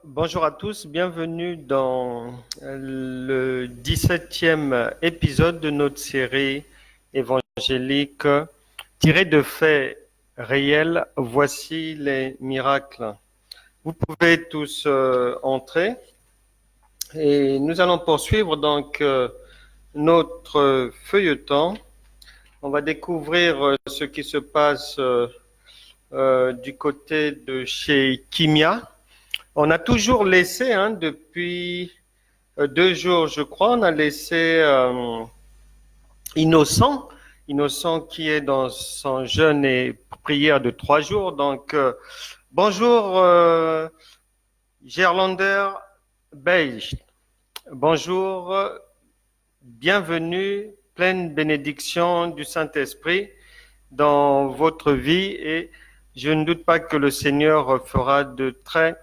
Bonjour à tous, bienvenue dans le 17e épisode de notre série évangélique tirée de faits réels. Voici les miracles. Vous pouvez tous entrer et nous allons poursuivre donc notre feuilleton. On va découvrir ce qui se passe du côté de chez Kimia. On a toujours laissé, depuis 2 jours, je crois, on a laissé Innocent, Innocent qui est dans son jeûne et prière de 3 jours. Donc, bonjour Gerlander Beige, bonjour, bienvenue, pleine bénédiction du Saint-Esprit dans votre vie et je ne doute pas que le Seigneur fera de très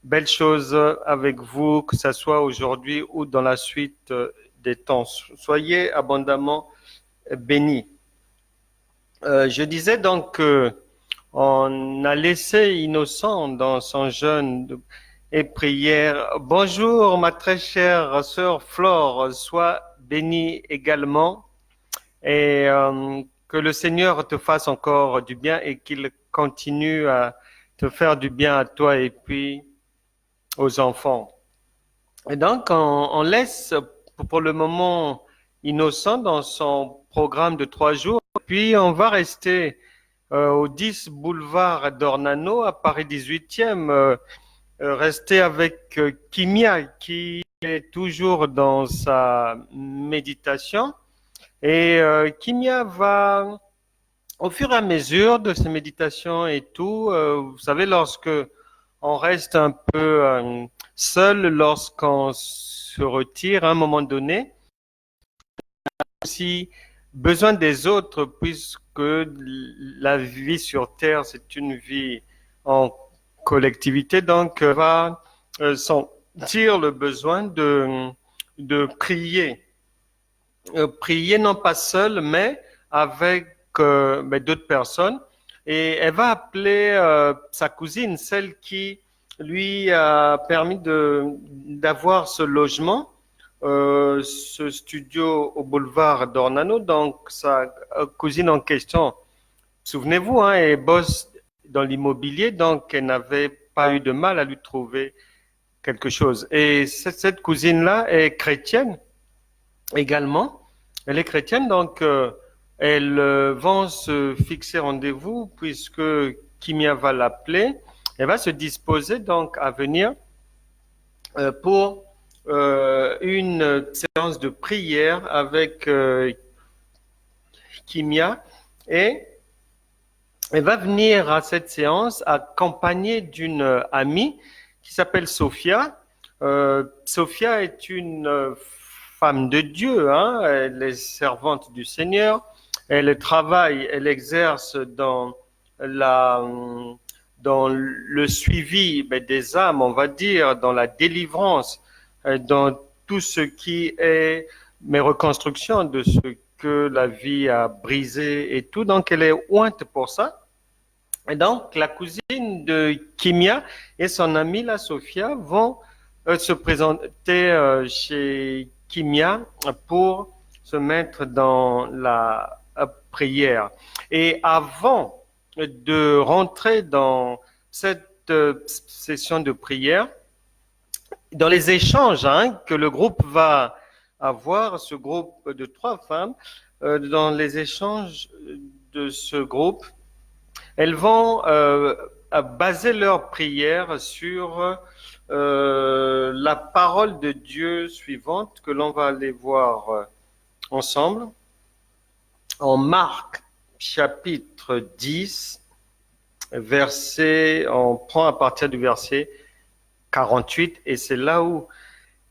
belles choses avec vous, que ce soit aujourd'hui ou dans la suite des temps. Soyez abondamment bénis. Je disais donc qu'on a laissé Innocent dans son jeûne et prière. Bonjour ma très chère sœur Flore, sois bénie également et que le Seigneur te fasse encore du bien et qu'il continue à te faire du bien à toi et puis aux enfants. Et donc, on laisse pour le moment Innocent dans son programme de 3 jours, puis on va rester au 10 boulevard d'Ornano à Paris 18e, rester avec Kimia qui est toujours dans sa méditation. Et Kimia va, au fur et à mesure de ses méditations et tout, vous savez, lorsque on reste un peu seul, lorsqu'on se retire à un moment donné, aussi besoin des autres, puisque la vie sur Terre, c'est une vie en collectivité, donc va sentir le besoin de prier. Prier non pas seul, mais avec d'autres personnes. Et elle va appeler sa cousine, celle qui lui a permis d'avoir ce logement, ce studio au boulevard d'Ornano. Donc sa cousine en question, souvenez-vous, elle bosse dans l'immobilier, donc elle n'avait pas eu de mal à lui trouver quelque chose. Et cette cousine-là est chrétienne également. Elle est chrétienne, donc elles vont se fixer rendez-vous puisque Kimia va l'appeler. Elle va se disposer donc à venir pour une séance de prière avec Kimia et elle va venir à cette séance accompagnée d'une amie qui s'appelle Sophia. Sophia est une femme de Dieu, elle est servante du Seigneur, elle travaille, elle exerce dans le suivi des âmes, on va dire, dans la délivrance, dans tout ce qui est mes reconstructions de ce que la vie a brisé et tout. Donc, elle est ointe pour ça. Et donc, la cousine de Kimia et son amie, la Sophia, vont se présenter chez Kimia pour se mettre dans la prière. Et avant de rentrer dans cette session de prière, dans les échanges que le groupe va avoir, ce groupe de 3 femmes, dans les échanges de ce groupe, elles vont baser leur prière sur la parole de Dieu suivante que l'on va aller voir ensemble en Marc chapitre 10, on prend à partir du verset 48 et c'est là où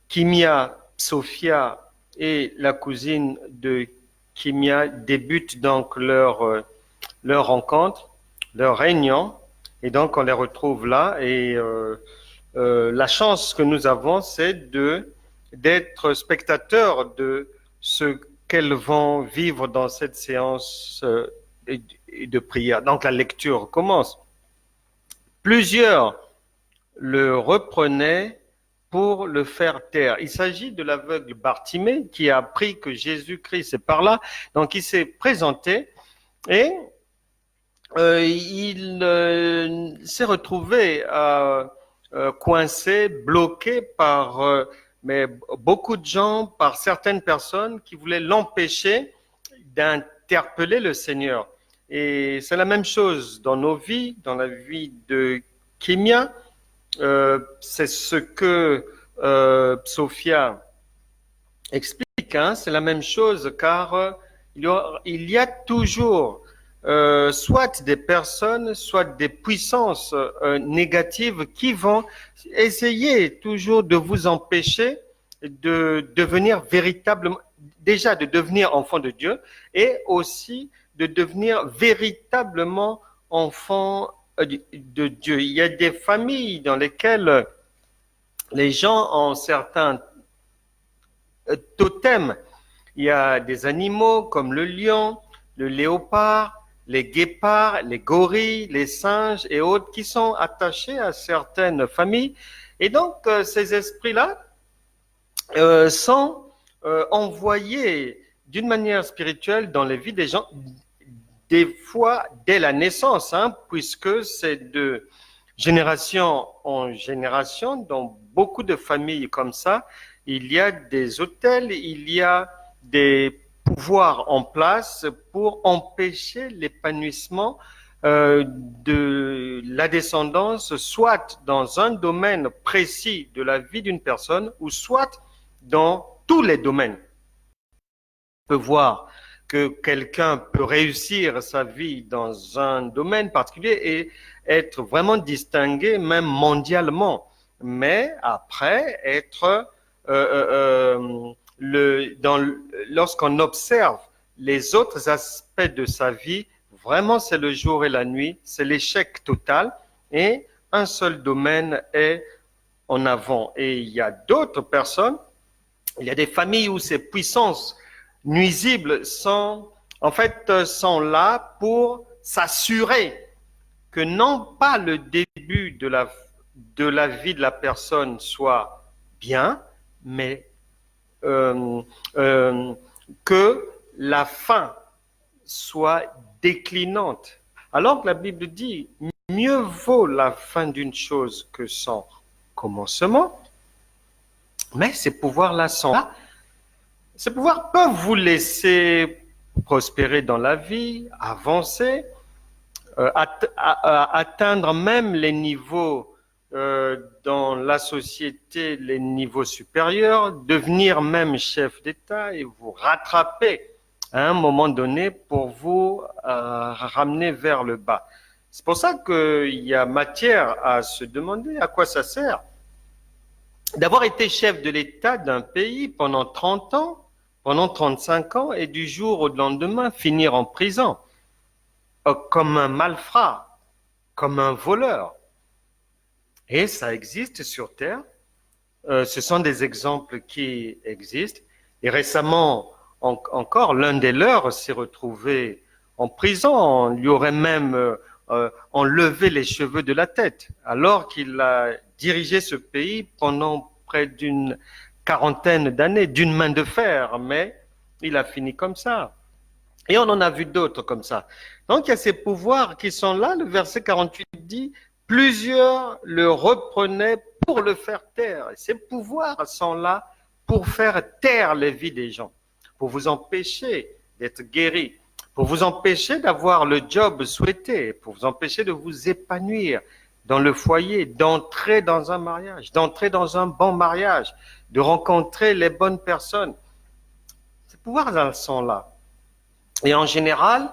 Kimia, Sophia et la cousine de Kimia débutent donc leur rencontre, leur réunion, et donc on les retrouve là. Et la chance que nous avons, c'est d'être spectateurs de ce qu'elles vont vivre dans cette séance de prière. Donc la lecture commence. Plusieurs le reprenait pour le faire taire. Il s'agit de l'aveugle Bartimée qui a appris que Jésus-Christ est par là. Donc il s'est présenté et il s'est retrouvé coincé, bloqué par mais beaucoup de gens, par certaines personnes qui voulaient l'empêcher d'interpeller le Seigneur. Et c'est la même chose dans nos vies, dans la vie de Kimia. C'est ce que Sophia explique, hein, c'est la même chose, car il y a toujours soit des personnes, soit des puissances négatives qui vont essayer toujours de vous empêcher de devenir véritablement, déjà de devenir enfant de Dieu, et aussi de devenir véritablement enfant de Dieu. Il y a des familles dans lesquelles les gens ont certains totems. Il y a des animaux comme le lion, le léopard, les guépards, les gorilles, les singes et autres qui sont attachés à certaines familles. Et donc, ces esprits-là sont envoyés d'une manière spirituelle dans les vies des gens, des fois dès la naissance, hein, puisque c'est de génération en génération, dans beaucoup de familles comme ça, il y a des autels, il y a des pouvoirs en place pour empêcher l'épanouissement de la descendance, soit dans un domaine précis de la vie d'une personne, ou soit dans tous les domaines. On peut voir que quelqu'un peut réussir sa vie dans un domaine particulier et être vraiment distingué, même mondialement, mais après être lorsqu'on observe les autres aspects de sa vie, vraiment c'est le jour et la nuit, c'est l'échec total et un seul domaine est en avant. Et il y a d'autres personnes, il y a des familles où ces puissances nuisibles sont là pour s'assurer que non pas le début de la vie de la personne soit bien, mais que la fin soit déclinante. Alors que la Bible dit, mieux vaut la fin d'une chose que son commencement, mais ces pouvoirs-là sont là. Ces pouvoirs peuvent vous laisser prospérer dans la vie, avancer, atteindre même les niveaux dans la société, les niveaux supérieurs, devenir même chef d'État et vous rattraper à un moment donné pour vous ramener vers le bas. C'est pour ça qu'il y a matière à se demander à quoi ça sert d'avoir été chef de l'État d'un pays pendant 30 ans, pendant 35 ans, et du jour au lendemain finir en prison, comme un malfrat, comme un voleur. Et ça existe sur Terre. Ce sont des exemples qui existent. Et récemment, encore, l'un des leurs s'est retrouvé en prison. On lui aurait même enlevé les cheveux de la tête, alors qu'il a dirigé ce pays pendant près d'une quarantaine d'années, d'une main de fer, mais il a fini comme ça. Et on en a vu d'autres comme ça. Donc il y a ces pouvoirs qui sont là. Le verset 48 dit, plusieurs le reprenaient pour le faire taire. Et ces pouvoirs sont là pour faire taire les vies des gens, pour vous empêcher d'être guéris, pour vous empêcher d'avoir le job souhaité, pour vous empêcher de vous épanouir dans le foyer, d'entrer dans un mariage, d'entrer dans un bon mariage, de rencontrer les bonnes personnes. Ces pouvoirs sont là. Et en général,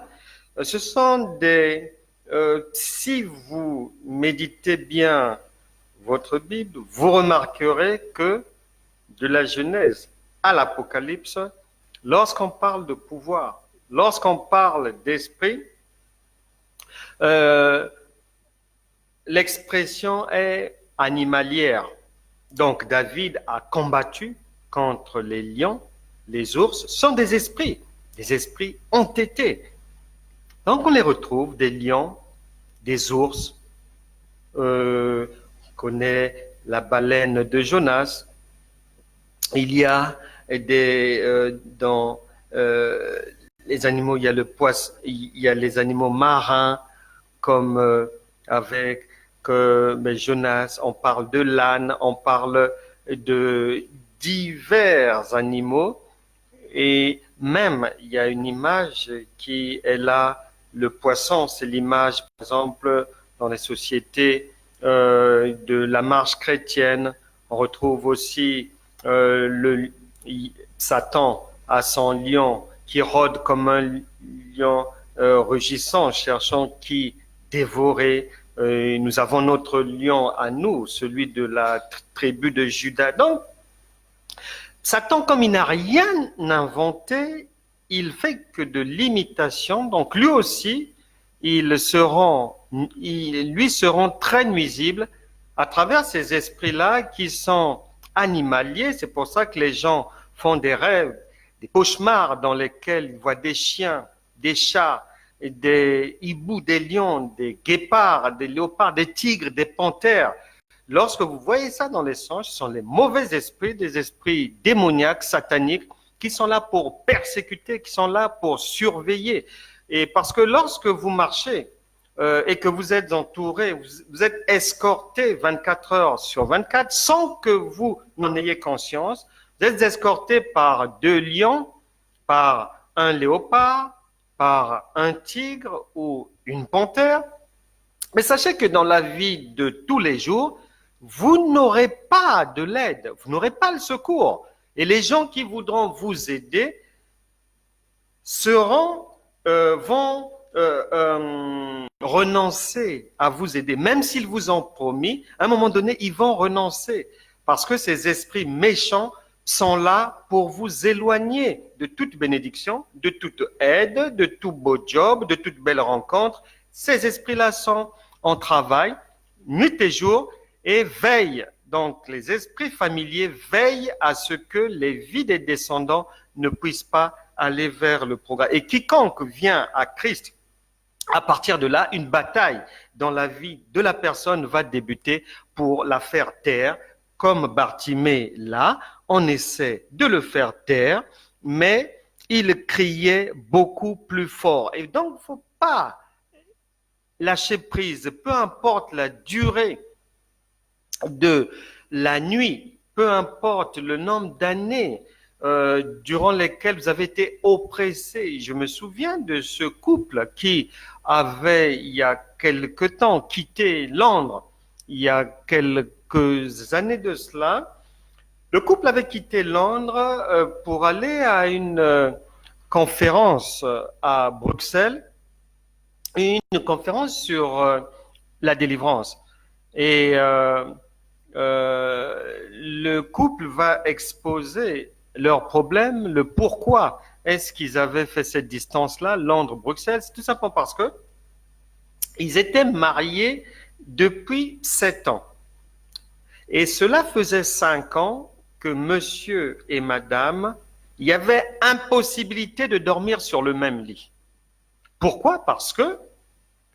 ce sont si vous méditez bien votre Bible, vous remarquerez que de la Genèse à l'Apocalypse, lorsqu'on parle de pouvoir, lorsqu'on parle d'esprit, l'expression est animalière. Donc David a combattu contre les lions, les ours, sont des esprits entêtés. Donc on les retrouve, des lions, des ours, connaît la baleine de Jonas. Il y a dans les animaux, il y a le poisson, il y a les animaux marins comme avec Jonas. On parle de l'âne, on parle de divers animaux. Et même, il y a une image qui est là, le poisson, c'est l'image, par exemple, dans les sociétés de la marche chrétienne. On retrouve aussi Satan à son lion qui rôde comme un lion rugissant, cherchant qui dévorer. Nous avons notre lion à nous, celui de la tribu de Juda. Donc, Satan, comme il n'a rien inventé, il fait que de l'imitation. Donc lui aussi, lui seront très nuisibles à travers ces esprits-là qui sont animaliers. C'est pour ça que les gens font des rêves, des cauchemars dans lesquels ils voient des chiens, des chats, des hiboux, des lions, des guépards, des léopards, des tigres, des panthères. Lorsque vous voyez ça dans les songes, ce sont les mauvais esprits, des esprits démoniaques, sataniques, qui sont là pour persécuter, qui sont là pour surveiller. Et parce que lorsque vous marchez et que vous êtes entouré, vous êtes escorté 24 heures sur 24 sans que vous n'en ayez conscience, vous êtes escorté par 2 lions, par un léopard, par un tigre ou une panthère. Mais sachez que dans la vie de tous les jours, vous n'aurez pas de l'aide, vous n'aurez pas le secours. Et les gens qui voudront vous aider vont renoncer à vous aider. Même s'ils vous ont promis, à un moment donné, ils vont renoncer. Parce que ces esprits méchants sont là pour vous éloigner de toute bénédiction, de toute aide, de tout beau job, de toute belle rencontre. Ces esprits-là sont en travail, nuit et jour, et veillent. Donc, les esprits familiers veillent à ce que les vies des descendants ne puissent pas aller vers le progrès. Et quiconque vient à Christ, à partir de là, une bataille dans la vie de la personne va débuter pour la faire taire. Comme Bartimée là, on essaie de le faire taire, mais il criait beaucoup plus fort. Et donc, il ne faut pas lâcher prise, peu importe la durée de la nuit, peu importe le nombre d'années durant lesquelles vous avez été oppressés. Je me souviens de ce couple qui avait, il y a quelque temps, quitté Londres, il y a quelques années de cela. Le couple avait quitté Londres pour aller à une conférence à Bruxelles, une conférence sur la délivrance. Et le couple va exposer leurs problèmes, le pourquoi est-ce qu'ils avaient fait cette distance-là, Londres-Bruxelles. C'est tout simplement parce que ils étaient mariés depuis 7 ans. Et cela faisait 5 ans que monsieur et madame, il y avait impossibilité de dormir sur le même lit. Pourquoi? Parce que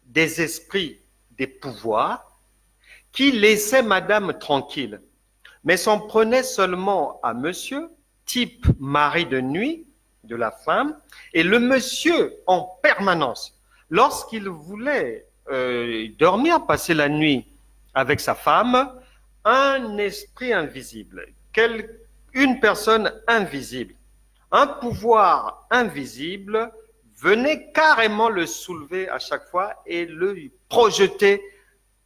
des esprits, des pouvoirs, qui laissait madame tranquille, mais s'en prenait seulement à monsieur, type mari de nuit de la femme, et le monsieur en permanence, lorsqu'il voulait dormir, passer la nuit avec sa femme, un esprit invisible, une personne invisible, un pouvoir invisible venait carrément le soulever à chaque fois et le projeter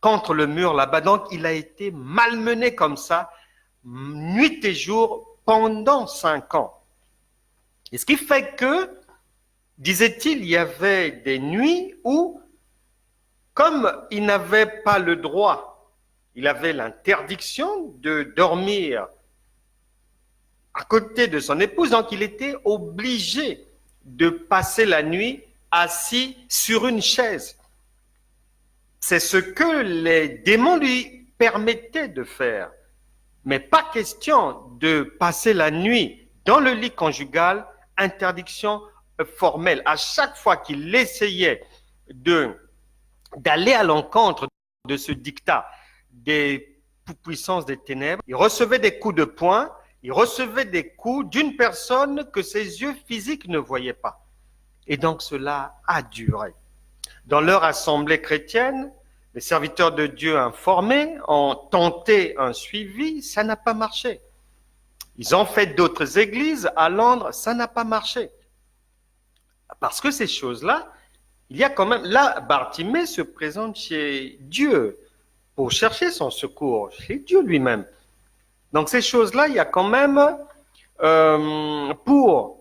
contre le mur là-bas. Donc, il a été malmené comme ça, nuit et jour, pendant 5 ans. Et ce qui fait que, disait-il, il y avait des nuits où, comme il n'avait pas le droit, il avait l'interdiction de dormir à côté de son épouse, donc il était obligé de passer la nuit assis sur une chaise. C'est ce que les démons lui permettaient de faire. Mais pas question de passer la nuit dans le lit conjugal, interdiction formelle. À chaque fois qu'il essayait d'aller à l'encontre de ce dictat des puissance des ténèbres. Il recevait des coups de poing, il recevait des coups d'une personne que ses yeux physiques ne voyaient pas. Et donc cela a duré. Dans leur assemblée chrétienne, les serviteurs de Dieu informés ont tenté un suivi, ça n'a pas marché. Ils ont fait d'autres églises à Londres, ça n'a pas marché. Parce que ces choses-là, il y a quand même... Là, Bartimée se présente chez Dieu pour chercher son secours, chez Dieu lui-même. Donc ces choses-là, il y a quand même, pour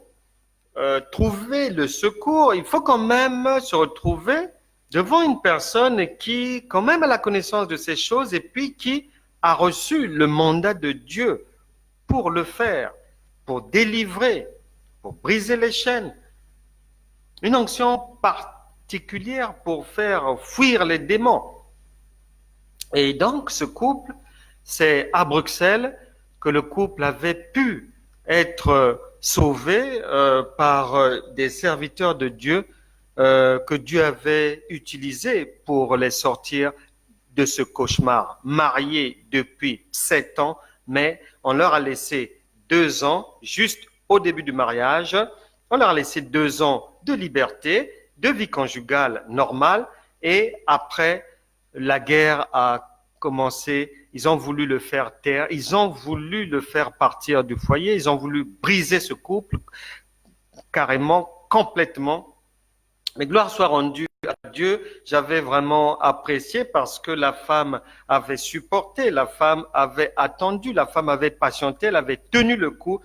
trouver le secours, il faut quand même se retrouver devant une personne qui quand même a la connaissance de ces choses et puis qui a reçu le mandat de Dieu pour le faire, pour délivrer, pour briser les chaînes. Une onction particulière pour faire fuir les démons. Et donc ce couple, c'est à Bruxelles que le couple avait pu être sauvé par des serviteurs de Dieu que Dieu avait utilisés pour les sortir de ce cauchemar. Mariés depuis 7 ans, mais on leur a laissé 2 ans, juste au début du mariage, on leur a laissé 2 ans de liberté, de vie conjugale normale, et après, la guerre a commencé, ils ont voulu le faire taire, ils ont voulu le faire partir du foyer, ils ont voulu briser ce couple carrément, complètement. Mais gloire soit rendue à Dieu, j'avais vraiment apprécié parce que la femme avait supporté, la femme avait attendu, la femme avait patienté, elle avait tenu le coup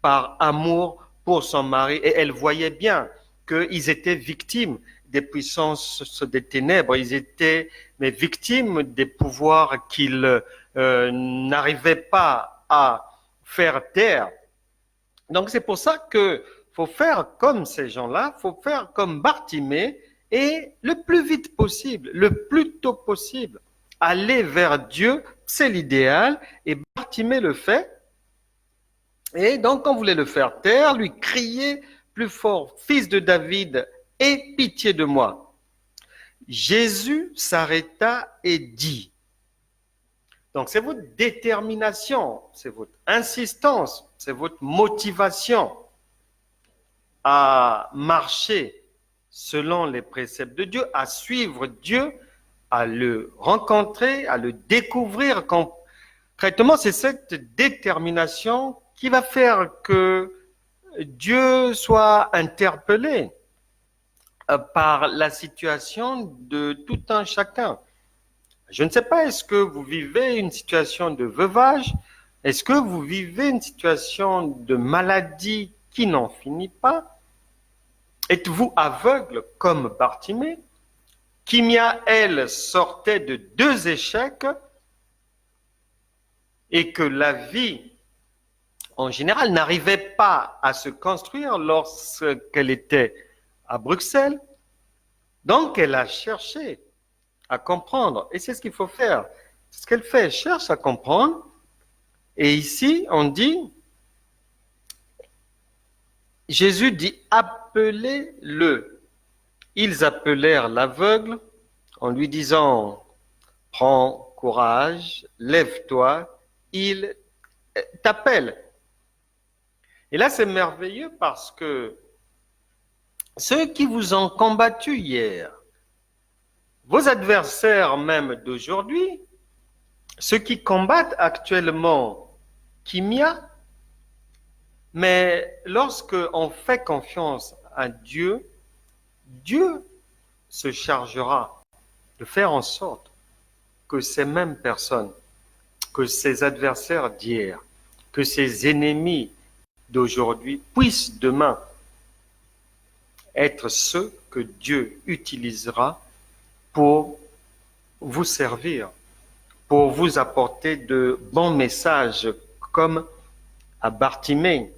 par amour pour son mari et elle voyait bien qu'ils étaient victimes des puissances des ténèbres, ils étaient mais victimes des pouvoirs qu'ils n'arrivaient pas à faire taire. Donc c'est pour ça que faut faire comme ces gens-là, faut faire comme Bartimée et le plus vite possible, le plus tôt possible, aller vers Dieu, c'est l'idéal et Bartimée le fait. Et donc on voulait le faire taire, lui crier plus fort, fils de David, aie pitié de moi. Jésus s'arrêta et dit, donc c'est votre détermination, c'est votre insistance, c'est votre motivation à marcher selon les préceptes de Dieu, à suivre Dieu, à le rencontrer, à le découvrir concrètement. C'est cette détermination qui va faire que Dieu soit interpellé par la situation de tout un chacun. Je ne sais pas, est-ce que vous vivez une situation de veuvage? Est-ce que vous vivez une situation de maladie qui n'en finit pas? Êtes-vous aveugle comme Bartimée? Kimia, elle, sortait de 2 échecs et que la vie, en général, n'arrivait pas à se construire lorsqu'elle était à Bruxelles. Donc, elle a cherché à comprendre. Et c'est ce qu'il faut faire. C'est ce qu'elle fait. Elle cherche à comprendre. Et ici, on dit, Jésus dit, appelez-le. Ils appelèrent l'aveugle en lui disant, prends courage, lève-toi, il t'appelle. Et là, c'est merveilleux parce que ceux qui vous ont combattu hier, vos adversaires même d'aujourd'hui, ceux qui combattent actuellement Kimia, mais lorsque on fait confiance à Dieu, Dieu se chargera de faire en sorte que ces mêmes personnes, que ces adversaires d'hier, que ces ennemis d'aujourd'hui puissent demain être ceux que Dieu utilisera pour vous servir, pour vous apporter de bons messages comme à Bartimée,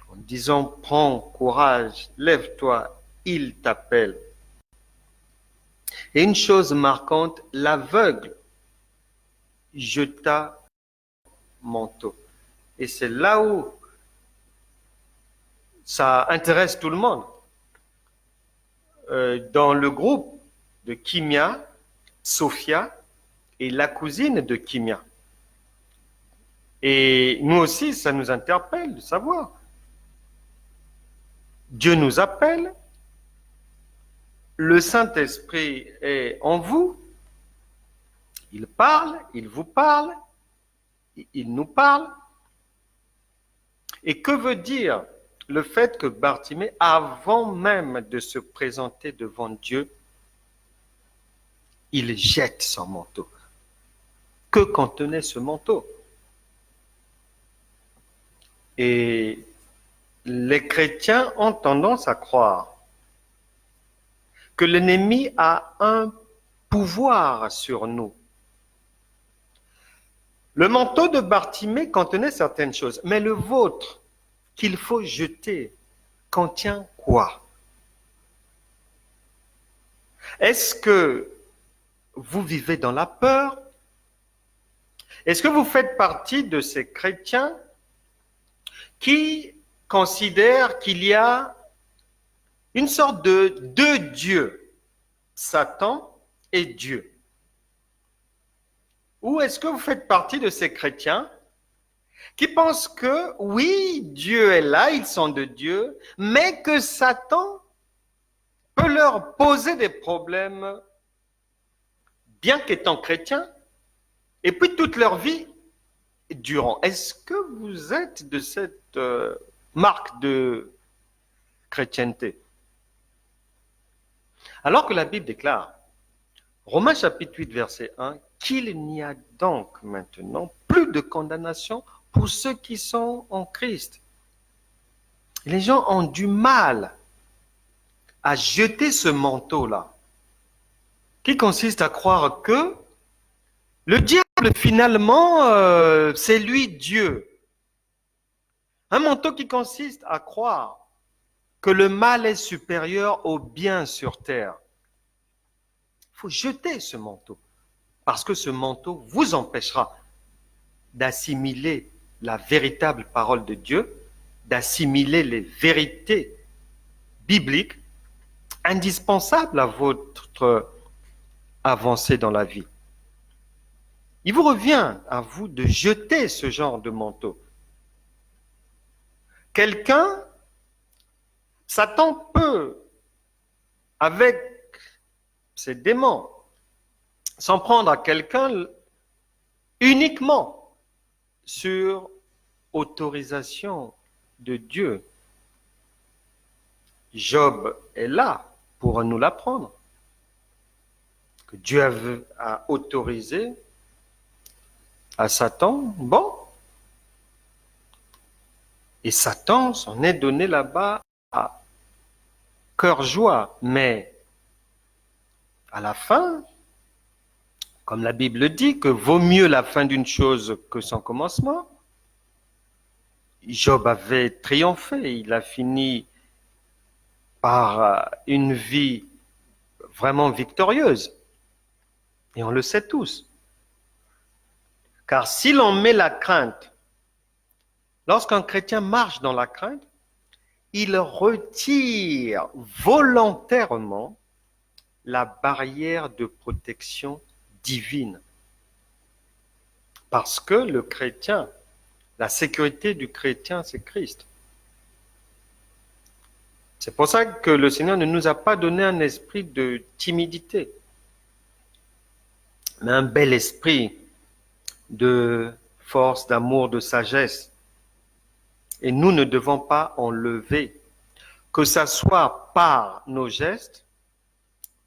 en disant « Prends courage, lève-toi, il t'appelle ». Et une chose marquante, l'aveugle jeta manteau. Et c'est là où ça intéresse tout le monde. Dans le groupe de Kimia, Sophia est la cousine de Kimia. Et nous aussi, ça nous interpelle de savoir. Dieu nous appelle, le Saint-Esprit est en vous, il parle, il vous parle, il nous parle. Et que veut dire le fait que Bartimée, avant même de se présenter devant Dieu, il jette son manteau? Que contenait ce manteau? Et les chrétiens ont tendance à croire que l'ennemi a un pouvoir sur nous. Le manteau de Bartimée contenait certaines choses, mais le vôtre, qu'il faut jeter, contient quoi? Est-ce que vous vivez dans la peur? Est-ce que vous faites partie de ces chrétiens qui considèrent qu'il y a une sorte de deux dieux, Satan et Dieu? Ou est-ce que vous faites partie de ces chrétiens qui pensent que oui, Dieu est là, ils sont de Dieu, mais que Satan peut leur poser des problèmes bien qu'étant chrétiens, et puis toute leur vie durant. Est-ce que vous êtes de cette marque de chrétienté? Alors que la Bible déclare, Romains chapitre 8, verset 1, qu'il n'y a donc maintenant plus de condamnation pour ceux qui sont en Christ. Les gens ont du mal à jeter ce manteau-là, qui consiste à croire que le diable, finalement, c'est lui Dieu. Un manteau qui consiste à croire que le mal est supérieur au bien sur terre. Il faut jeter ce manteau, parce que ce manteau vous empêchera d'assimiler la véritable parole de Dieu, d'assimiler les vérités bibliques indispensables à votre avancée dans la vie. Il vous revient à vous de jeter ce genre de manteau. Quelqu'un, Satan peut, avec ses démons, s'en prendre à quelqu'un uniquement sur autorisation de Dieu. Job est là pour nous l'apprendre, que Dieu a autorisé à Satan, bon, et Satan s'en est donné là-bas à cœur joie, mais à la fin, comme la Bible dit, que vaut mieux la fin d'une chose que son commencement, Job avait triomphé, il a fini par une vie vraiment victorieuse. Et on le sait tous. Car si l'on met la crainte, lorsqu'un chrétien marche dans la crainte, il retire volontairement la barrière de protection divine. Parce que le chrétien, la sécurité du chrétien, c'est Christ. C'est pour ça que le Seigneur ne nous a pas donné un esprit de timidité, mais un bel esprit de force, d'amour, de sagesse. Et nous ne devons pas enlever, que ce soit par nos gestes,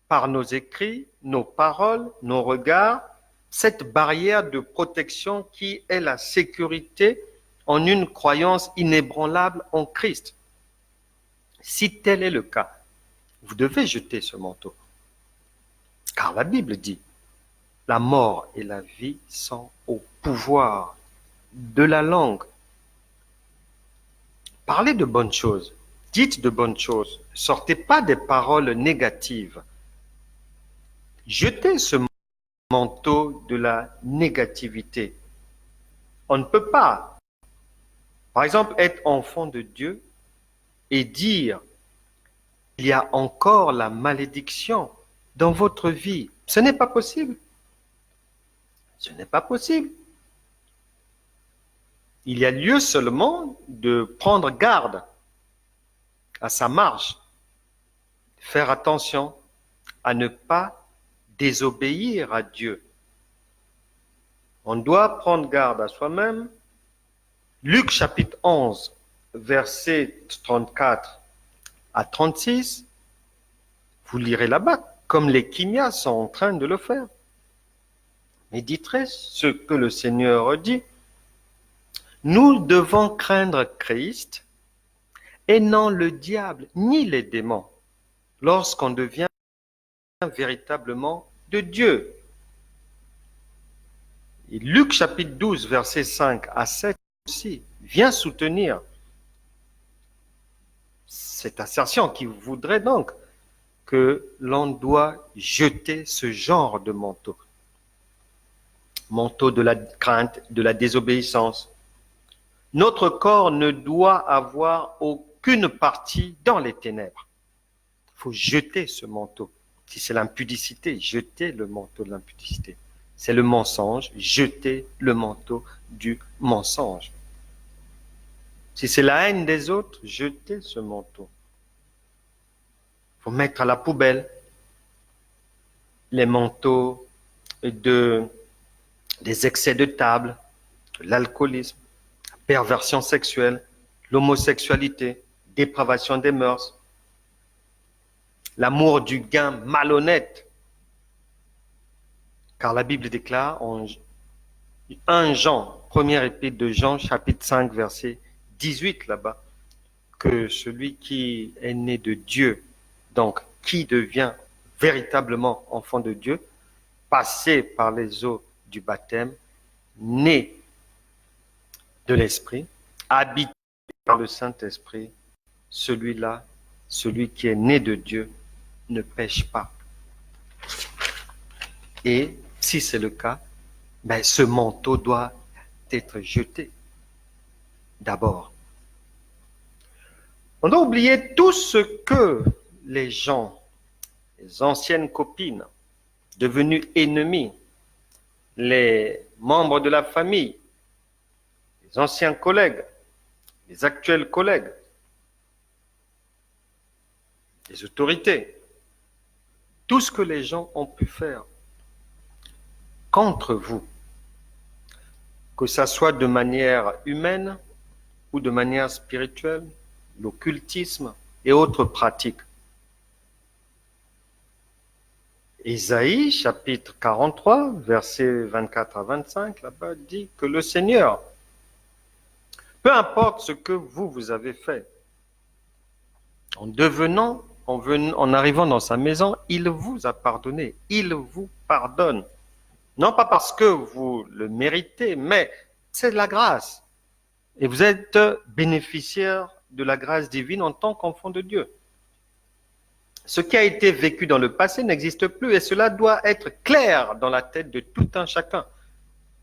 par nos écrits, nos paroles, nos regards, cette barrière de protection qui est la sécurité en une croyance inébranlable en Christ. Si tel est le cas, vous devez jeter ce manteau. Car la Bible dit, la mort et la vie sont au pouvoir de la langue. Parlez de bonnes choses, dites de bonnes choses, ne sortez pas des paroles négatives. Jetez ce manteau de la négativité. On ne peut pas, par exemple, être enfant de Dieu et dire il y a encore la malédiction dans votre vie. Ce n'est pas possible. Ce n'est pas possible. Il y a lieu seulement de prendre garde à sa marche, faire attention à ne pas désobéir à Dieu. On doit prendre garde à soi-même. Luc chapitre 11, versets 34 à 36, vous lirez là-bas, comme les Kémias sont en train de le faire. Méditerez ce que le Seigneur dit. Nous devons craindre Christ et non le diable, ni les démons, lorsqu'on devient véritablement de Dieu. Et Luc chapitre 12, versets 5 à 7 aussi, vient soutenir cette assertion qui voudrait donc que l'on doit jeter ce genre de manteau. Manteau de la crainte, de la désobéissance. Notre corps ne doit avoir aucune partie dans les ténèbres. Il faut jeter ce manteau. Si c'est l'impudicité, jetez le manteau de l'impudicité. C'est le mensonge, jetez le manteau du mensonge. Si c'est la haine des autres, jetez ce manteau. Il faut mettre à la poubelle les manteaux des excès de table, l'alcoolisme, la perversion sexuelle, l'homosexualité, dépravation des mœurs, l'amour du gain malhonnête. Car la Bible déclare en 1 Jean, première épître de Jean, chapitre 5, verset 18 là-bas, que celui qui est né de Dieu, donc qui devient véritablement enfant de Dieu, passé par les eaux du baptême, né de l'Esprit, habité par le Saint-Esprit, celui-là, celui qui est né de Dieu, ne pêche pas. Et si c'est le cas, ce manteau doit être jeté d'abord. On doit oublier tout ce que les gens, les anciennes copines, devenues ennemies, les membres de la famille, les anciens collègues, les actuels collègues, les autorités, tout ce que les gens ont pu faire contre vous, que ça soit de manière humaine ou de manière spirituelle, l'occultisme et autres pratiques. Isaïe, chapitre 43, versets 24 à 25, là-bas, dit que le Seigneur, peu importe ce que vous avez fait, en arrivant dans sa maison, il vous a pardonné, il vous pardonne. Non pas parce que vous le méritez, mais c'est de la grâce. Et vous êtes bénéficiaire de la grâce divine en tant qu'enfant de Dieu. Ce qui a été vécu dans le passé n'existe plus et cela doit être clair dans la tête de tout un chacun.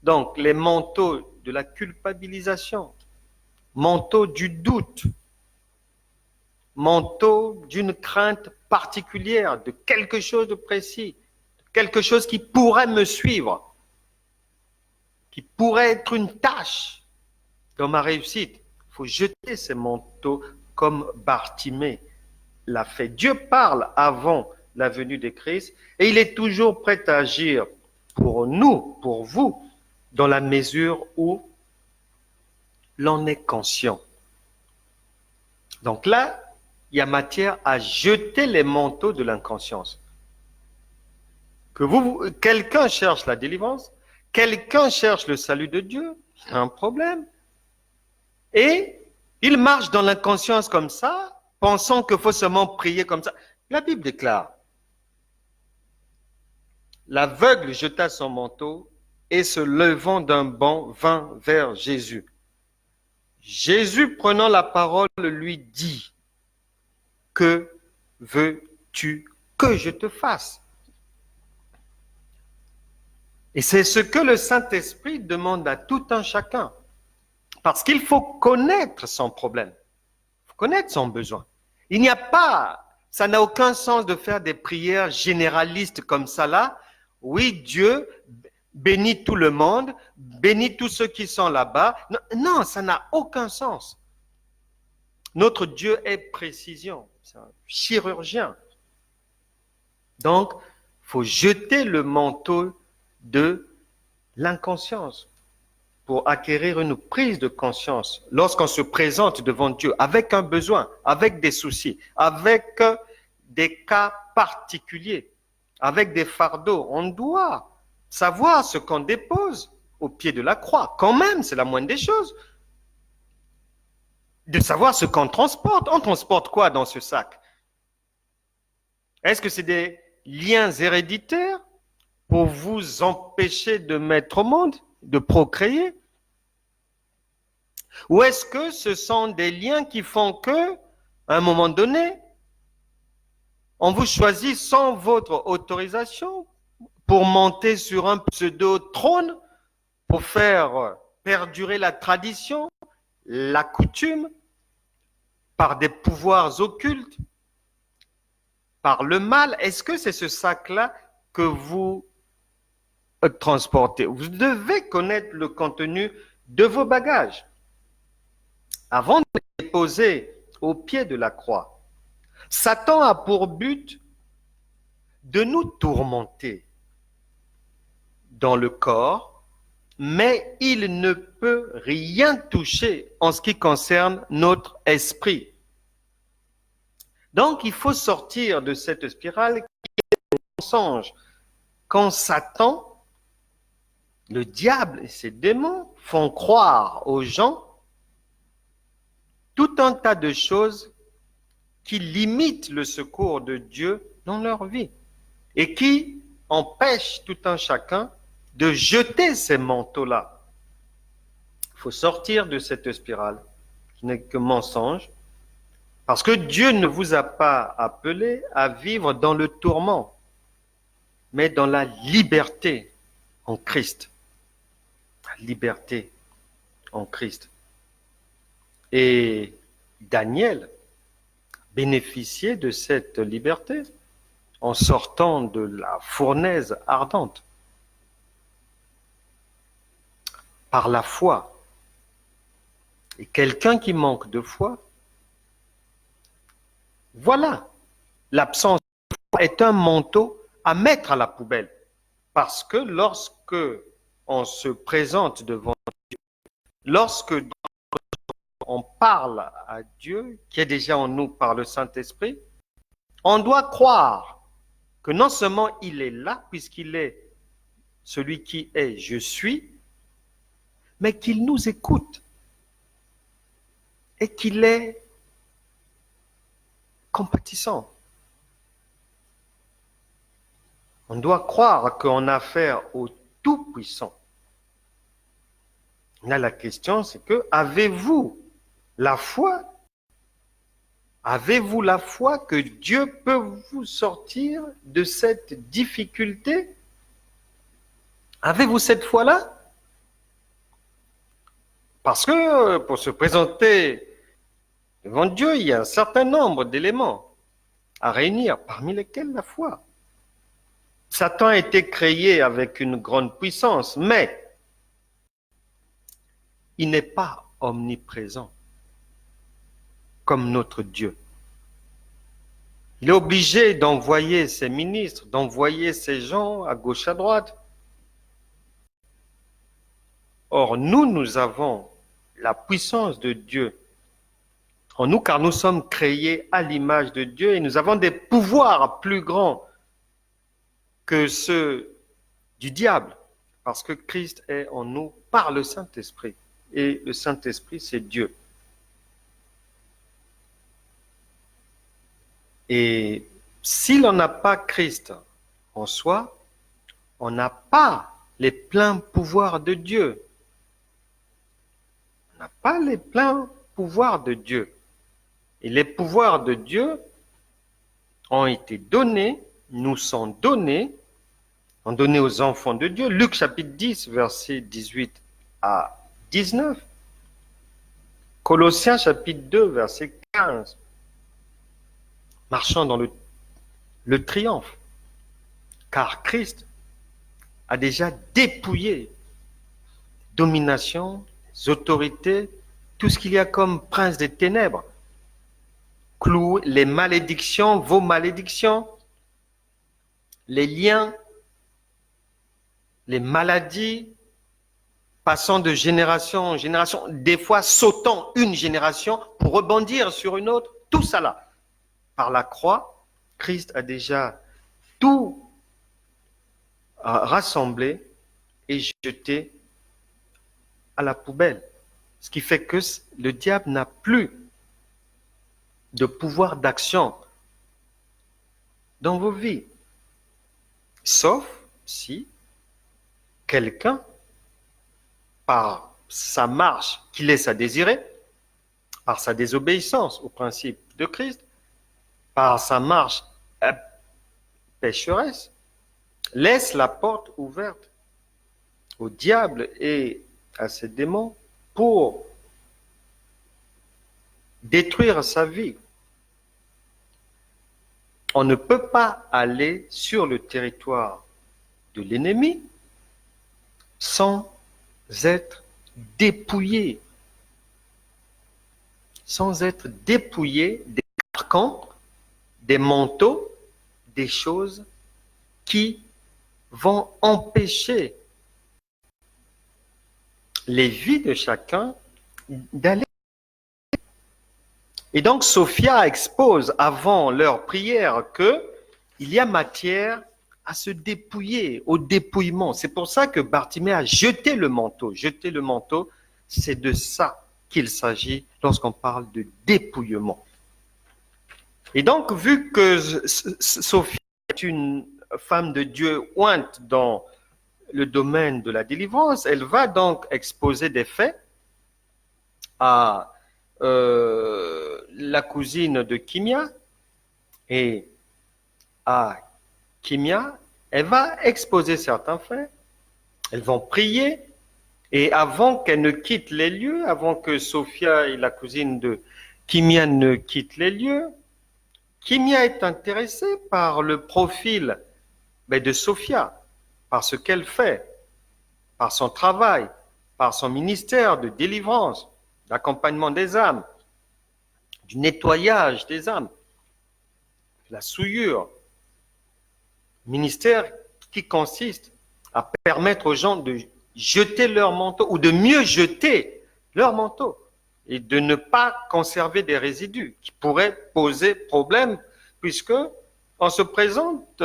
Donc, les manteaux de la culpabilisation, manteaux du doute, manteaux d'une crainte particulière, de quelque chose de précis, quelque chose qui pourrait me suivre, qui pourrait être une tâche dans ma réussite. Il faut jeter ces manteaux comme Bartimée l'a fait. Dieu parle avant la venue de Christ et il est toujours prêt à agir pour nous, pour vous, dans la mesure où l'on est conscient. Donc là, il y a matière à jeter les manteaux de l'inconscience. Que quelqu'un cherche la délivrance, quelqu'un cherche le salut de Dieu, il y a un problème. Et il marche dans l'inconscience comme ça, pensant qu'il faut seulement prier comme ça. La Bible déclare, l'aveugle jeta son manteau et se levant d'un bond vint vers Jésus. Jésus, prenant la parole, lui dit, que veux-tu que je te fasse? Et c'est ce que le Saint-Esprit demande à tout un chacun. Parce qu'il faut connaître son problème. Il faut connaître son besoin. Ça n'a aucun sens de faire des prières généralistes comme ça là. Oui, Dieu, bénis tout le monde, bénis tous ceux qui sont là-bas. Non, non, ça n'a aucun sens. Notre Dieu est précision, c'est un chirurgien. Donc, il faut jeter le manteau de l'inconscience pour acquérir une prise de conscience lorsqu'on se présente devant Dieu avec un besoin, avec des soucis, avec des cas particuliers, avec des fardeaux. On doit savoir ce qu'on dépose au pied de la croix. Quand même, c'est la moindre des choses. De savoir ce qu'on transporte. On transporte quoi dans ce sac? Est-ce que c'est des liens héréditaires pour vous empêcher de mettre au monde, de procréer? Ou est-ce que ce sont des liens qui font que, à un moment donné, on vous choisit sans votre autorisation pour monter sur un pseudo-trône, pour faire perdurer la tradition, la coutume, par des pouvoirs occultes, par le mal? Est-ce que c'est ce sac-là que vous transportez? Vous devez connaître le contenu de vos bagages avant de les déposer au pied de la croix. Satan a pour but de nous tourmenter dans le corps, mais il ne peut rien toucher en ce qui concerne notre esprit. Donc, il faut sortir de cette spirale qui est le mensonge. Quand Satan, le diable et ses démons font croire aux gens tout un tas de choses qui limitent le secours de Dieu dans leur vie et qui empêchent tout un chacun de jeter ces manteaux-là. Il faut sortir de cette spirale qui n'est que mensonge, parce que Dieu ne vous a pas appelé à vivre dans le tourment, mais dans la liberté en Christ. La liberté en Christ. Et Daniel bénéficiait de cette liberté en sortant de la fournaise ardente par la foi. Et quelqu'un qui manque de foi, voilà, l'absence de foi est un manteau à mettre à la poubelle. Parce que lorsque on se présente devant Dieu, lorsque on parle à Dieu, qui est déjà en nous par le Saint-Esprit, on doit croire que non seulement il est là, puisqu'il est celui qui est, je suis, mais qu'il nous écoute et qu'il est compatissant. On doit croire qu'on a affaire au Tout-Puissant. Là, la question, c'est que, avez-vous la foi? Avez-vous la foi que Dieu peut vous sortir de cette difficulté? Avez-vous cette foi-là? Parce que pour se présenter devant Dieu, il y a un certain nombre d'éléments à réunir, parmi lesquels la foi. Satan a été créé avec une grande puissance, mais il n'est pas omniprésent comme notre Dieu. Il est obligé d'envoyer ses ministres, d'envoyer ses gens à gauche, à droite. Or, nous avons la puissance de Dieu en nous, car nous sommes créés à l'image de Dieu et nous avons des pouvoirs plus grands que ceux du diable, parce que Christ est en nous par le Saint-Esprit. Et le Saint-Esprit, c'est Dieu. Et si l'on n'a pas Christ en soi, on n'a pas les pleins pouvoirs de Dieu. On n'a pas les pleins pouvoirs de Dieu. Et les pouvoirs de Dieu ont été donnés, nous sont donnés aux enfants de Dieu. Luc chapitre 10, versets 18 à 19. Colossiens chapitre 2, verset 15. Marchant dans le triomphe. Car Christ a déjà dépouillé domination, autorités, tout ce qu'il y a comme prince des ténèbres. Clouer les malédictions, vos malédictions, les liens, les maladies, passant de génération en génération, des fois sautant une génération pour rebondir sur une autre, tout ça là. Par la croix, Christ a déjà tout rassemblé et jeté à la poubelle. Ce qui fait que le diable n'a plus de pouvoir d'action dans vos vies. Sauf si quelqu'un, par sa marche qui laisse à désirer, par sa désobéissance au principe de Christ, par sa marche pécheresse, laisse la porte ouverte au diable et à ses démons pour détruire sa vie. On ne peut pas aller sur le territoire de l'ennemi sans être dépouillé. Sans être dépouillé des carcans, des manteaux, des choses qui vont empêcher les vies de chacun d'aller. Et donc, Sophia expose avant leur prière qu'il y a matière à se dépouiller, au dépouillement. C'est pour ça que Bartimée a jeté le manteau. Jeter le manteau, c'est de ça qu'il s'agit lorsqu'on parle de dépouillement. Et donc, vu que Sophia est une femme de Dieu ointe dans le domaine de la délivrance, elle va donc exposer des faits à la cousine de Kimia, et à Kimia, elle va exposer certains faits, elles vont prier, et avant qu'elle ne quitte les lieux, avant que Sophia et la cousine de Kimia ne quittent les lieux, Kimia est intéressée par le profil de Sophia, par ce qu'elle fait, par son travail, par son ministère de délivrance, d'accompagnement des âmes, du nettoyage des âmes, de la souillure. Ministère qui consiste à permettre aux gens de jeter leur manteau ou de mieux jeter leur manteau et de ne pas conserver des résidus qui pourraient poser problème puisque on se présente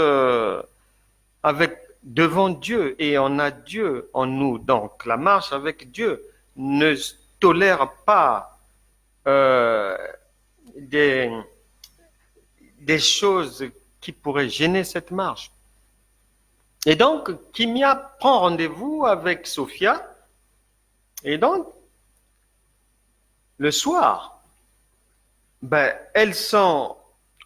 devant Dieu et on a Dieu en nous. Donc la marche avec Dieu ne tolère pas des choses qui pourraient gêner cette marche. Et donc, Kimia prend rendez-vous avec Sophia. Et donc, le soir, elles sont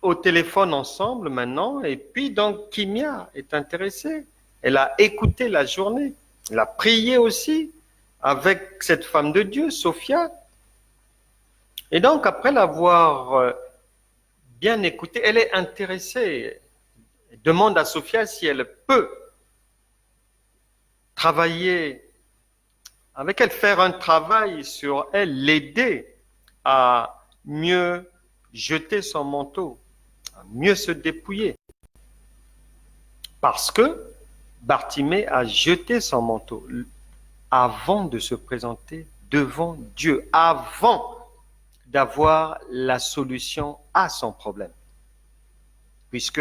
au téléphone ensemble maintenant. Et puis, donc, Kimia est intéressée. Elle a écouté la journée. Elle a prié aussi avec cette femme de Dieu, Sophia. Et donc, après l'avoir bien écoutée, elle est intéressée. Elle demande à Sophia si elle peut travailler avec elle, faire un travail sur elle, l'aider à mieux jeter son manteau, à mieux se dépouiller. Parce que Bartimée a jeté son manteau avant de se présenter devant Dieu, avant d'avoir la solution à son problème. Puisque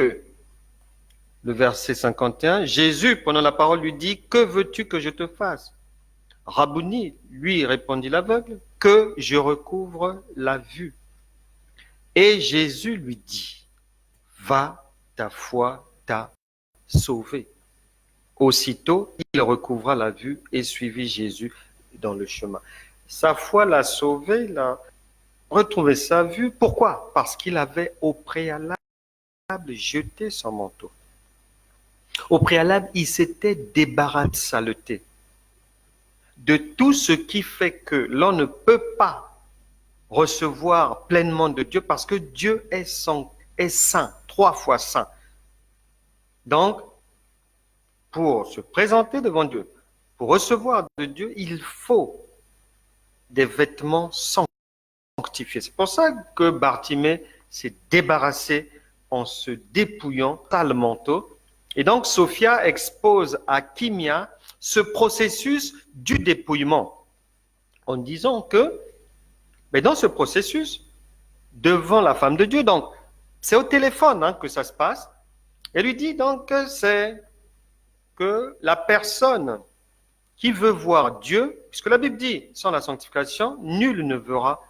le verset 51, Jésus, prenant la parole, lui dit, « Que veux-tu que je te fasse ?» Rabouni, lui répondit l'aveugle, « Que je recouvre la vue. » Et Jésus lui dit, « Va, ta foi t'a sauvé. » Aussitôt, il recouvra la vue et suivit Jésus dans le chemin. Sa foi l'a sauvé, il a retrouvé sa vue. Pourquoi? Parce qu'il avait au préalable jeté son manteau. Au préalable, il s'était débarrassé de saleté, de tout ce qui fait que l'on ne peut pas recevoir pleinement de Dieu parce que Dieu est saint, 3 fois saint. Donc, pour se présenter devant Dieu, pour recevoir de Dieu, il faut des vêtements sanctifiés. C'est pour ça que Bartimée s'est débarrassé en se dépouillant le manteau. Et donc, Sophia expose à Kimia ce processus du dépouillement en disant que, mais dans ce processus, devant la femme de Dieu, donc c'est au téléphone que ça se passe, elle lui dit donc c'est que la personne qui veut voir Dieu, puisque la Bible dit, sans la sanctification, nul ne verra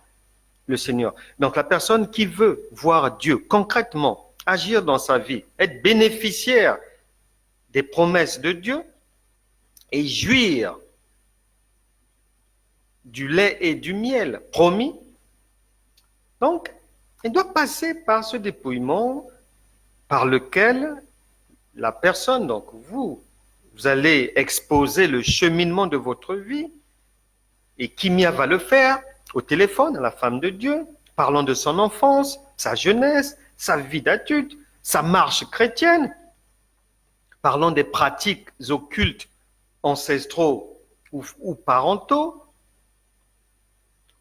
le Seigneur. Donc la personne qui veut voir Dieu concrètement, agir dans sa vie, être bénéficiaire des promesses de Dieu et jouir du lait et du miel promis, donc elle doit passer par ce dépouillement par lequel la personne, donc vous allez exposer le cheminement de votre vie, et Kimia va le faire au téléphone à la femme de Dieu, parlant de son enfance, sa jeunesse, sa vie d'adulte, sa marche chrétienne, parlant des pratiques occultes, ancestraux ou parentaux,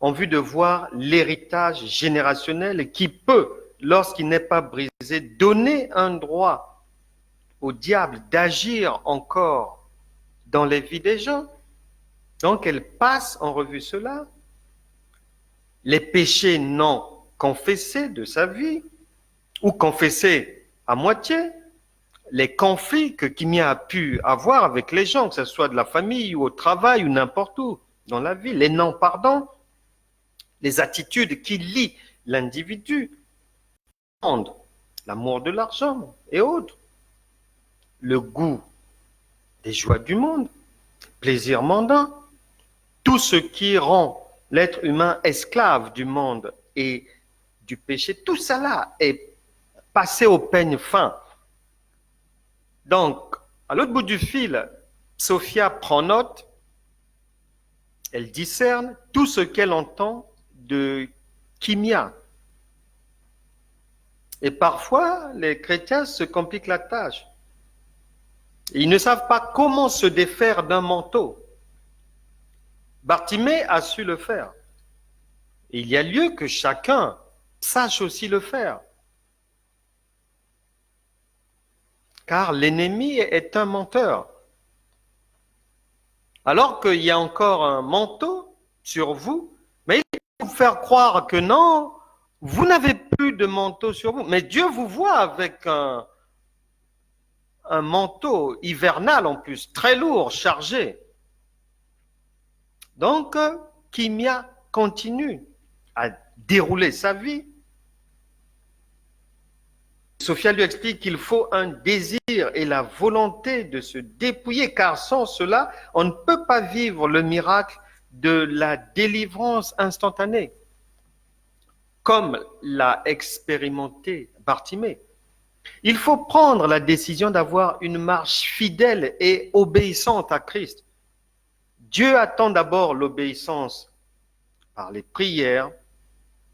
en vue de voir l'héritage générationnel qui peut, lorsqu'il n'est pas brisé, donner un droit au diable d'agir encore dans les vies des gens. Donc elle passe en revue cela, les péchés non confessés de sa vie, ou confessés à moitié, les conflits que Kimia a pu avoir avec les gens, que ce soit de la famille ou au travail ou n'importe où dans la vie, les non-pardons, les attitudes qui lient l'individu, l'amour de l'argent et autres, le goût des joies du monde, plaisir mondain, tout ce qui rend l'être humain esclave du monde et du péché, tout cela est passé au peigne fin. Donc, à l'autre bout du fil, Sophia prend note, elle discerne tout ce qu'elle entend de Kimia. Et parfois, les chrétiens se compliquent la tâche. Ils ne savent pas comment se défaire d'un manteau. Bartimée a su le faire. Et il y a lieu que chacun sache aussi le faire. Car l'ennemi est un menteur. Alors qu'il y a encore un manteau sur vous, mais il faut vous faire croire que non, vous n'avez plus de manteau sur vous. Mais Dieu vous voit avec un manteau hivernal en plus, très lourd, chargé. Donc, Kimia continue à dérouler sa vie. Sophia lui explique qu'il faut un désir et la volonté de se dépouiller, car sans cela, on ne peut pas vivre le miracle de la délivrance instantanée, comme l'a expérimenté Bartimée. Il faut prendre la décision d'avoir une marche fidèle et obéissante à Christ. Dieu attend d'abord l'obéissance par les prières,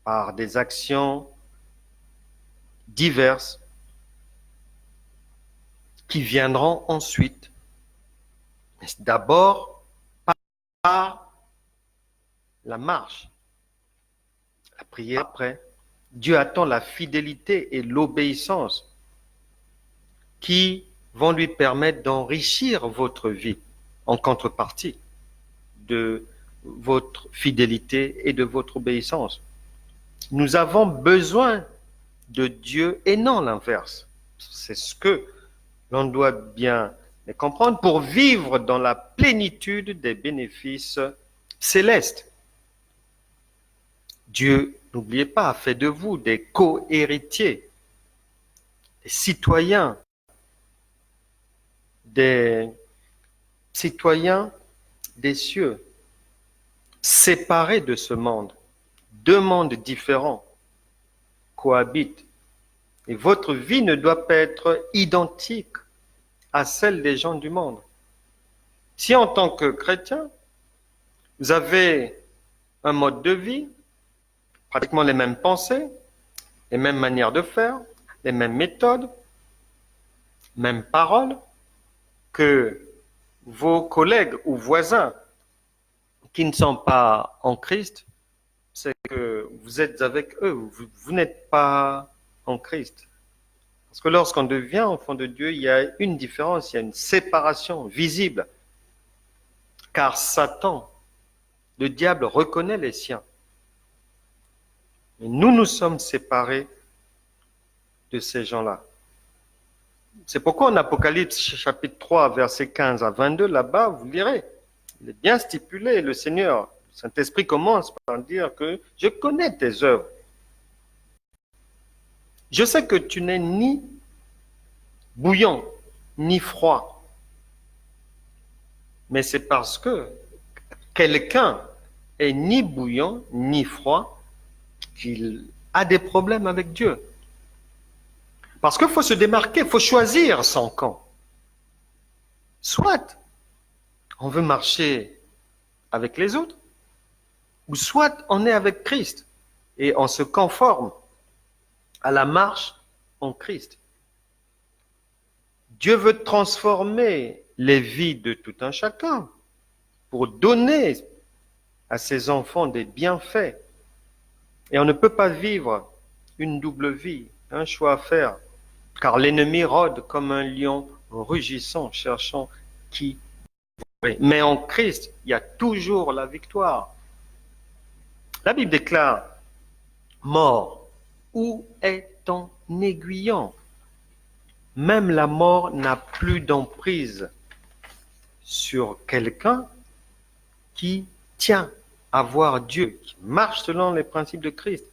par des actions diverses qui viendront ensuite. Mais d'abord par la marche, la prière après. Dieu attend la fidélité et l'obéissance qui vont lui permettre d'enrichir votre vie en contrepartie de votre fidélité et de votre obéissance. Nous avons besoin de Dieu et non l'inverse. C'est ce que l'on doit bien comprendre pour vivre dans la plénitude des bénéfices célestes. Dieu, n'oubliez pas, a fait de vous des co-héritiers, des citoyens des cieux, séparés de ce monde. Deux mondes différents cohabitent. Et votre vie ne doit pas être identique à celle des gens du monde. Si en tant que chrétien, vous avez un mode de vie, pratiquement les mêmes pensées, les mêmes manières de faire, les mêmes méthodes, mêmes paroles, que vos collègues ou voisins qui ne sont pas en Christ, c'est que vous êtes avec eux, vous n'êtes pas en Christ. Parce que lorsqu'on devient enfant de Dieu, il y a une différence, il y a une séparation visible. Car Satan, le diable, reconnaît les siens. Et nous sommes séparés de ces gens-là. C'est pourquoi en Apocalypse chapitre 3, versets 15 à 22, là-bas, vous lirez, il est bien stipulé, le Seigneur, le Saint-Esprit commence par dire que je connais tes œuvres. Je sais que tu n'es ni bouillant, ni froid. Mais c'est parce que quelqu'un est ni bouillant, ni froid, qu'il a des problèmes avec Dieu. Parce qu'il faut se démarquer, il faut choisir son camp. Soit on veut marcher avec les autres, ou soit on est avec Christ et on se conforme à la marche en Christ. Dieu veut transformer les vies de tout un chacun pour donner à ses enfants des bienfaits. Et on ne peut pas vivre une double vie, un choix à faire, car l'ennemi rôde comme un lion rugissant, cherchant qui. Mais en Christ, il y a toujours la victoire. La Bible déclare, mort, où est ton aiguillon? Même la mort n'a plus d'emprise sur quelqu'un qui tient à voir Dieu, qui marche selon les principes de Christ.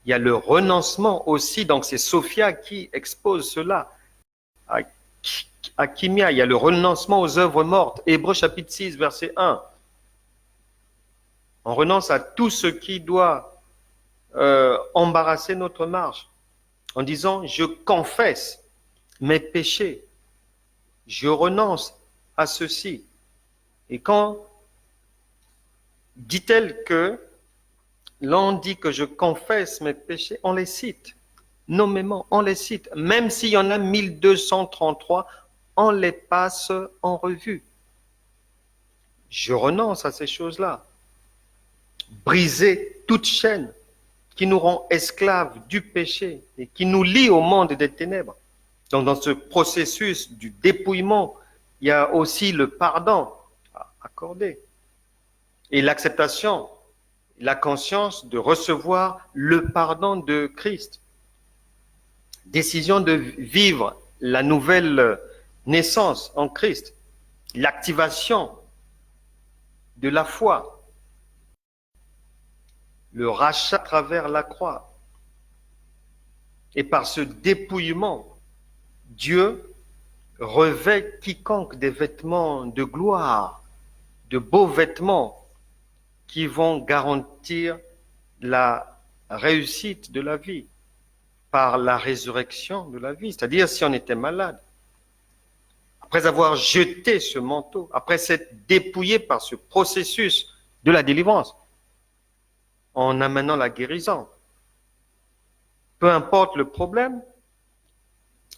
Il y a le renoncement aussi, donc c'est Sophia qui expose cela à Kimia. Il y a le renoncement aux œuvres mortes. Hébreux chapitre 6, verset 1. On renonce à tout ce qui doit embarrasser notre marche en disant, je confesse mes péchés, je renonce à ceci. Et quand dit-elle que l'on dit que je confesse mes péchés, on les cite, nommément, on les cite. Même s'il y en a 1233, on les passe en revue. Je renonce à ces choses-là. Briser toute chaîne qui nous rend esclaves du péché et qui nous lie au monde des ténèbres. Donc dans ce processus du dépouillement, il y a aussi le pardon à accorder et l'acceptation, la conscience de recevoir le pardon de Christ. Décision de vivre la nouvelle naissance en Christ, l'activation de la foi, le rachat à travers la croix. Et par ce dépouillement, Dieu revêt quiconque des vêtements de gloire, de beaux vêtements qui vont garantir la réussite de la vie par la résurrection de la vie. C'est-à-dire si on était malade, après avoir jeté ce manteau, après s'être dépouillé par ce processus de la délivrance, en amenant la guérison, peu importe le problème,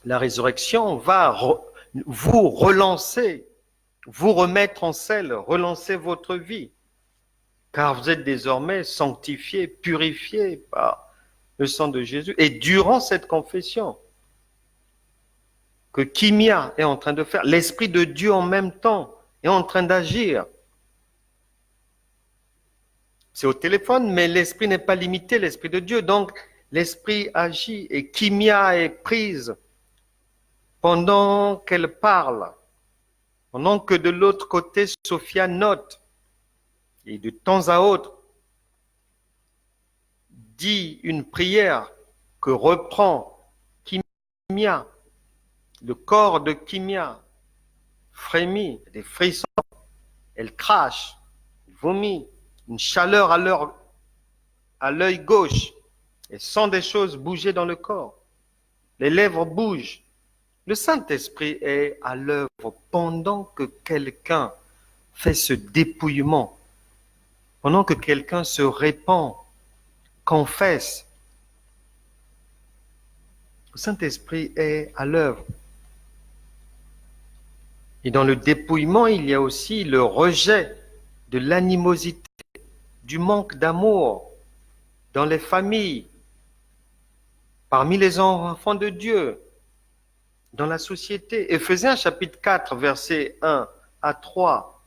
la résurrection va vous relancer, vous remettre en selle, relancer votre vie, car vous êtes désormais sanctifiés, purifiés par le sang de Jésus. Et durant cette confession que Kimia est en train de faire, l'Esprit de Dieu en même temps est en train d'agir. C'est au téléphone, mais l'Esprit n'est pas limité, l'Esprit de Dieu. Donc, l'Esprit agit et Kimia est prise pendant qu'elle parle, pendant que de l'autre côté, Sophia note, et de temps à autre, dit une prière que reprend Kimia. Le corps de Kimia frémit, des frissons, elle crache, elle vomit, une chaleur à l'œil gauche, et sent des choses bouger dans le corps. Les lèvres bougent. Le Saint-Esprit est à l'œuvre pendant que quelqu'un fait ce dépouillement, pendant que quelqu'un se répand, confesse. Le Saint-Esprit est à l'œuvre. Et dans le dépouillement, il y a aussi le rejet de l'animosité, du manque d'amour dans les familles, parmi les enfants de Dieu, dans la société. Éphésiens chapitre 4, versets 1 à 3,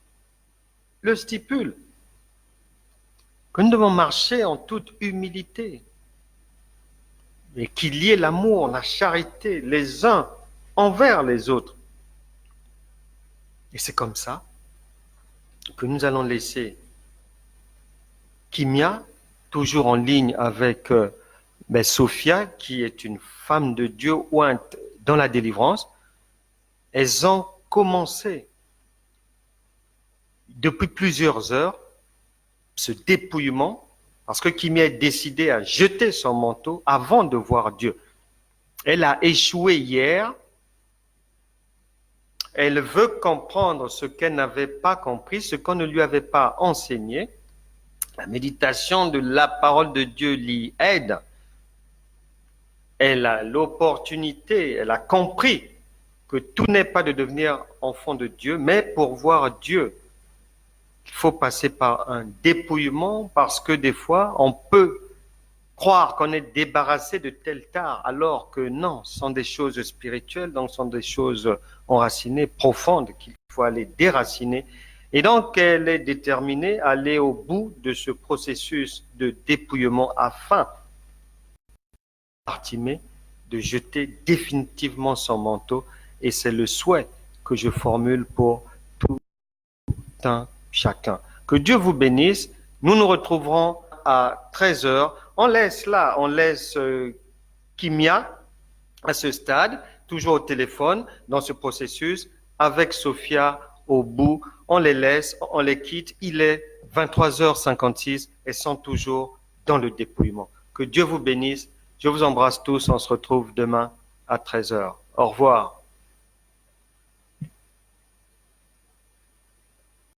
le stipule que nous devons marcher en toute humilité et qu'il y ait l'amour, la charité les uns envers les autres. Et c'est comme ça que nous allons laisser Kimia, toujours en ligne avec Sophia, qui est une femme de Dieu ointe dans la délivrance. Elles ont commencé depuis plusieurs heures ce dépouillement, parce que Kimia est décidée à jeter son manteau avant de voir Dieu. Elle a échoué hier. Elle veut comprendre ce qu'elle n'avait pas compris, ce qu'on ne lui avait pas enseigné. La méditation de la parole de Dieu l'y aide. Elle a l'opportunité, elle a compris que tout n'est pas de devenir enfant de Dieu, mais pour voir Dieu, il faut passer par un dépouillement, parce que des fois, on peut croire qu'on est débarrassé de tel tard, alors que non, ce sont des choses spirituelles, donc ce sont des choses enracinées, profondes, qu'il faut aller déraciner. Et donc, elle est déterminée à aller au bout de ce processus de dépouillement afin Bartimée de jeter définitivement son manteau. Et c'est le souhait que je formule pour tout un chacun. Que Dieu vous bénisse. Nous nous retrouverons à 13h. On laisse là, on laisse Kimia à ce stade, toujours au téléphone, dans ce processus, avec Sophia au bout. On les laisse, on les quitte. Il est 23h56 et sont toujours dans le dépouillement. Que Dieu vous bénisse. Je vous embrasse tous. On se retrouve demain à 13h. Au revoir.